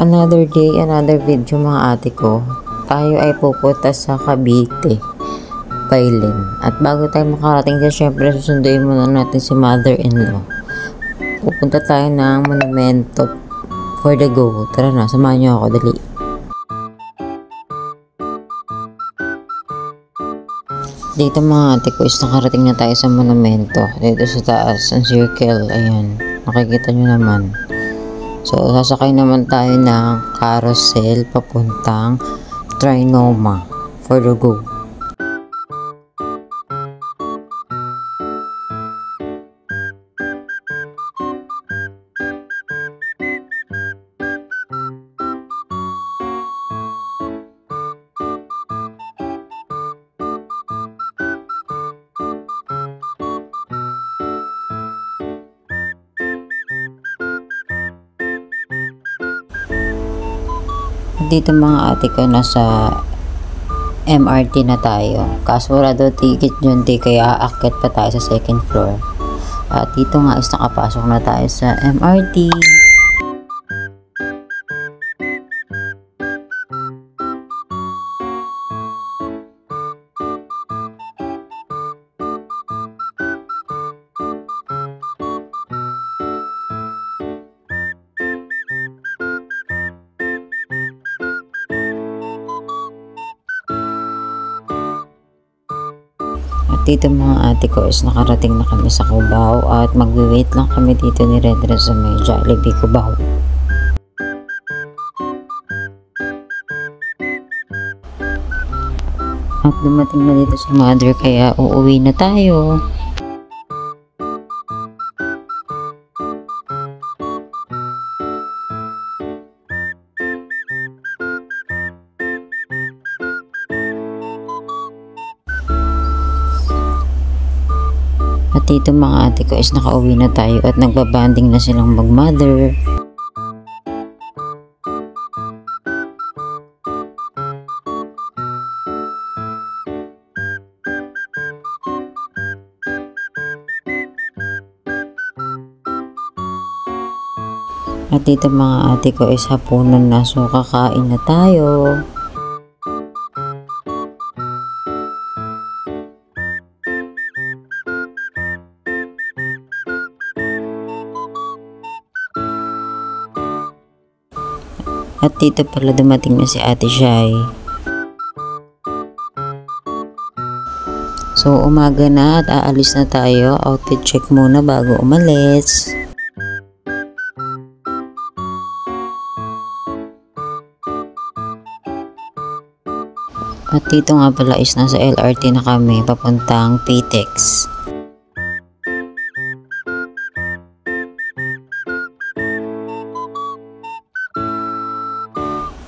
Another day, another video mga ate ko. Tayo ay pupunta sa Cavite, Bailen. At bago tayo makarating dyan, syempre susunduin muna natin si mother-in-law. Pupunta tayo ng monumento for the go. Tara na, samahan niyo ako, dali. Dito mga ate ko is nakarating na tayo sa monumento. Dito sa taas, ang circle, ayan. Nakikita nyo naman. So, sasakay naman tayo ng carousel papuntang Trinoma for the go. Dito mga ate ko, nasa MRT na tayo. Kaso wala daw ticket yun, kaya aakyat pa tayo sa second floor. At dito nga is nakapasok na tayo sa MRT. Dito mga ate ko is nakarating na kami sa Cubao at magwi-wait lang kami dito ni Redre sa may Jollibee Cubao. At dumating na dito si mother kaya uuwi na tayo. At dito mga ate ko is nakauwi na tayo at nagbabanding na silang mag-mother. At dito mga ate ko is hapunan na, so kakain na tayo. At dito pala dumating na si Ate Shai. So umaga na at aalis na tayo. Outfit check muna bago umalis. At dito nga pala is nasa LRT na kami papuntang PTEX.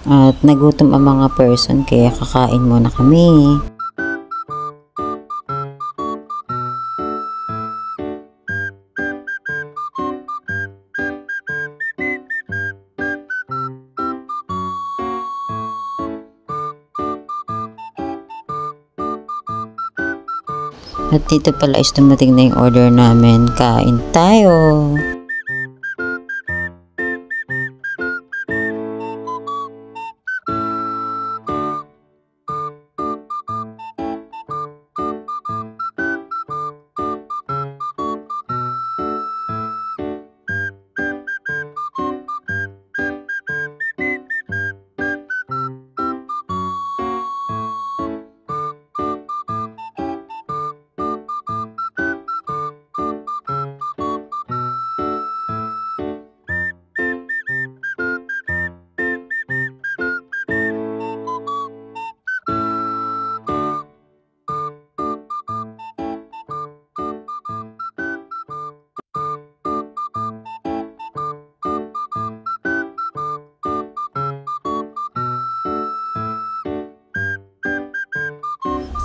At nagutom ang mga person kaya kakain muna kami. At dito pala is dumating na yung order namin. Kain tayo!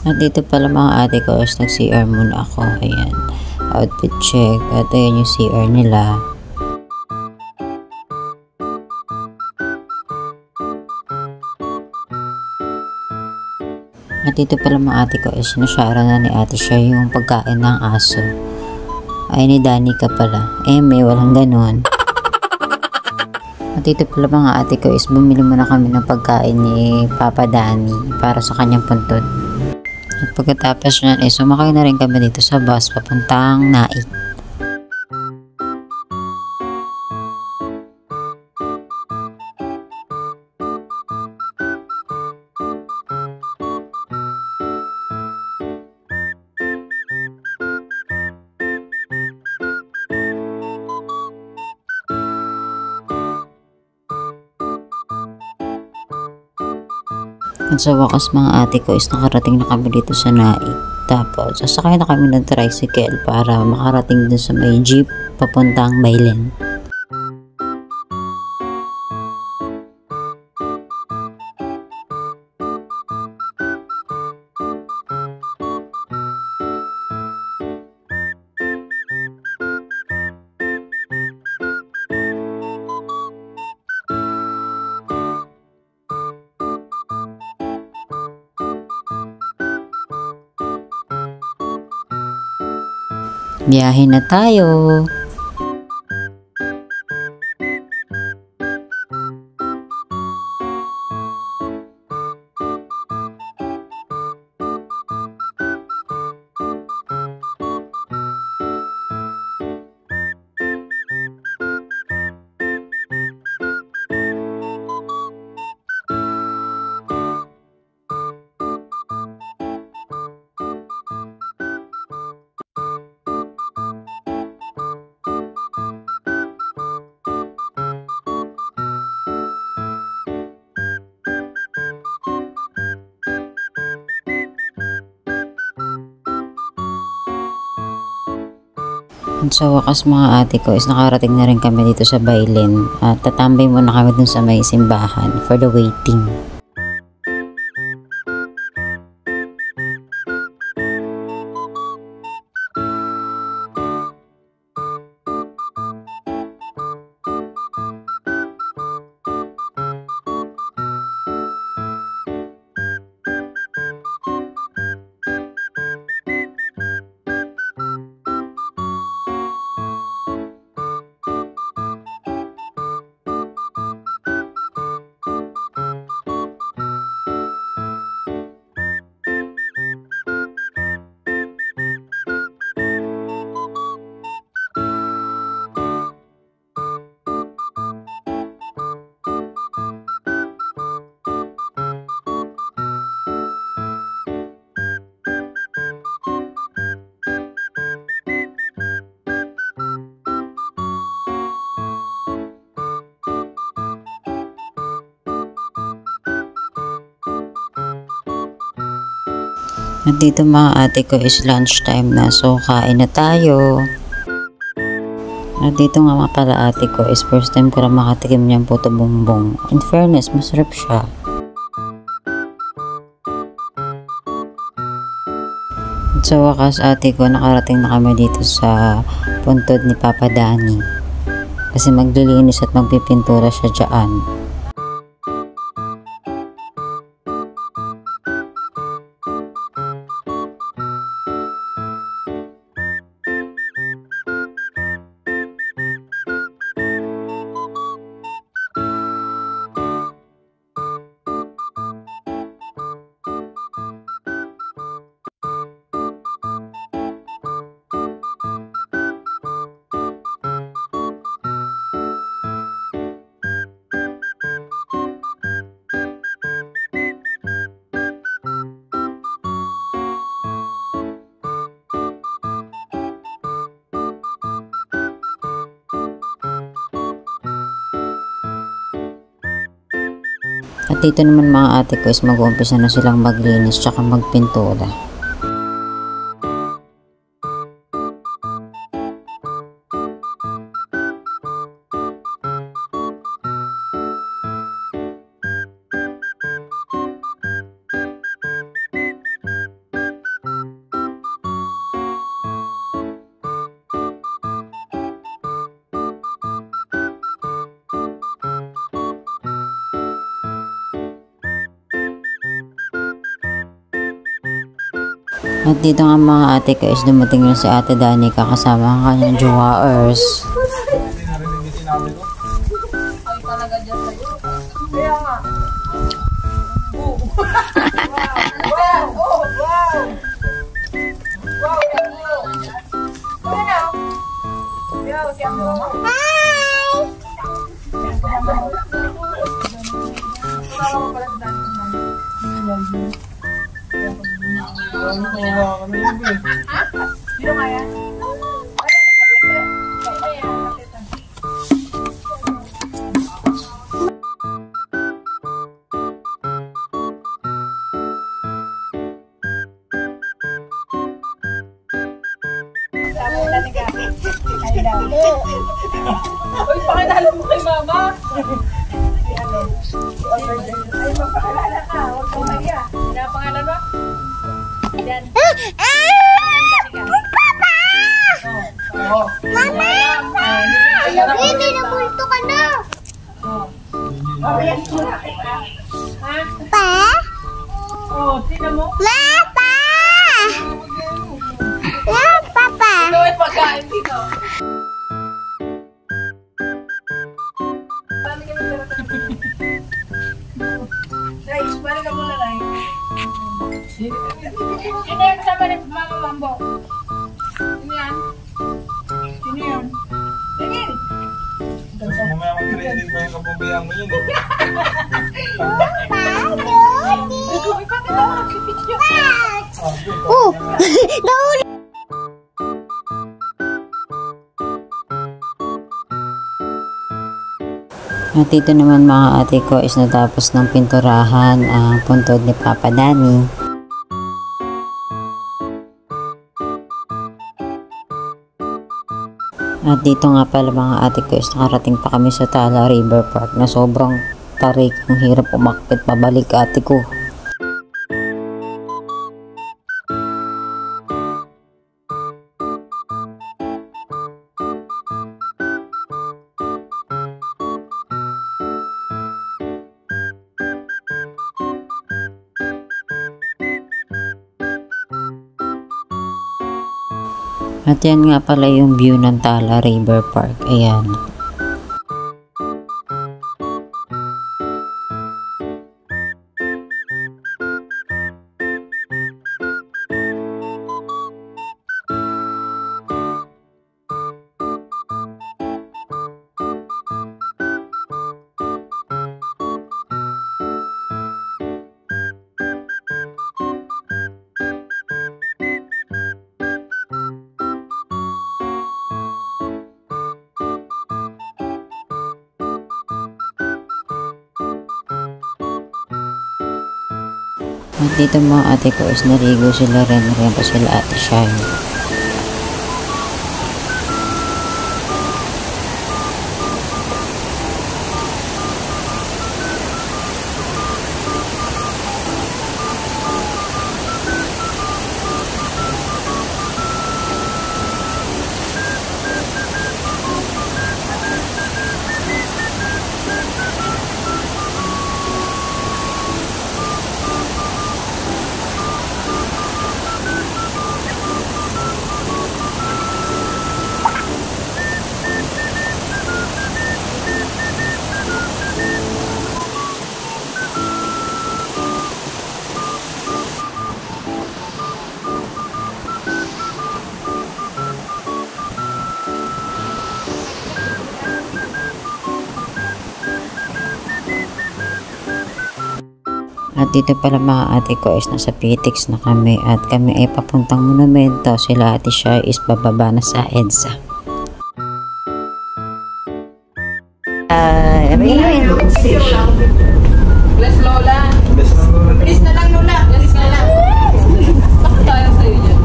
At dito pala mga ate ko is nag-CR muna ako. Ayan. Outfit check. At ayan yung CR nila. At dito pala mga ate ko is sinashara na ni ate siya yung pagkain ng aso. Ay ni Danica pala. Eh may walang ganon. At dito pala mga ate ko is bumili muna kami ng pagkain ni Papa Danny para sa kanyang puntod. At pagkatapos nyan is sumakay na rin kami dito sa bus papuntang Naik. At sa wakas mga ate ko is nakarating na kami dito sa Naik. Tapos sasakay na kami ng tricycle para makarating dun sa may jeep papuntang Bailen. Biyahe na tayo! At sa wakas mga ate ko is nakarating na rin kami dito sa Bailen at tatambay muna kami dun sa may simbahan for the waiting. At dito mga ate ko is lunchtime na, so kain na tayo. At dito nga mga pala ate ko is first time ko lang makatikim niyang puto bongbong. In fairness, masarap siya. At sa wakas ate ko, nakarating na kami dito sa puntod ni Papa Danny. Kasi maglilinis at magpipintura siya dyan. At dito naman mga ate ko is mag-uumpisa na silang maglinis tsaka magpintura. At dito nga mga ate ko is dumating na si Ate Danica kasama ang kanyang jowers. Kaya nga. Oh. Wow! Oh, wow! Wow, Tianglo! Ano? Yo, Tianglo! Hi! Sino kaya? Uy, pakilala mo kay mama. Ay, magpakilala ka. Huwag kang mahiya. Ano ang pangalan mo? Yan. Mama! Hindi na multo ka na. Papayan mo na. Ha? Pa? Oo, tingnan mo. Papa! Papa! Ito ay pagkain dito. Guys, balik ka muna, Ray. Sino yung kasama ni Mama Mambo? Sino yan? Sino yan? Tingin! Mamaya mag-trending pa yung kapabayaan mo yun. Uy, bakit ako nag-video? Oh! Nahuli! At dito naman mga ate ko is natapos ng pinturahan ang puntod ni Papa Danny. At dito nga pala mga ate ko is nakarating pa kami sa Tala River Park na sobrang tarik, ang hirap umakyat pabalik ate ko. At yan nga pala yung view ng Tala River Park. Ayan. At dito mga ate ko is naligo sila rin pa sila ate Shine. At dito pala mga ate ko is nasa PTX na kami at kami ay papuntang monumento. Sila ate siya is bababa na sa EDSA. Bless Lola. Bless na lang Lola. Bless na lang. Bakit tayo sa'yo dyan?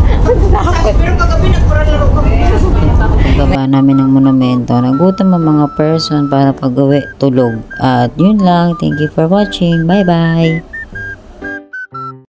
Pero kagabi nagparalaro kami. Pagbaba namin ng monumento, nagutom ang mga person para pag-uwi tulog. At yun lang. Thank you for watching. Bye bye!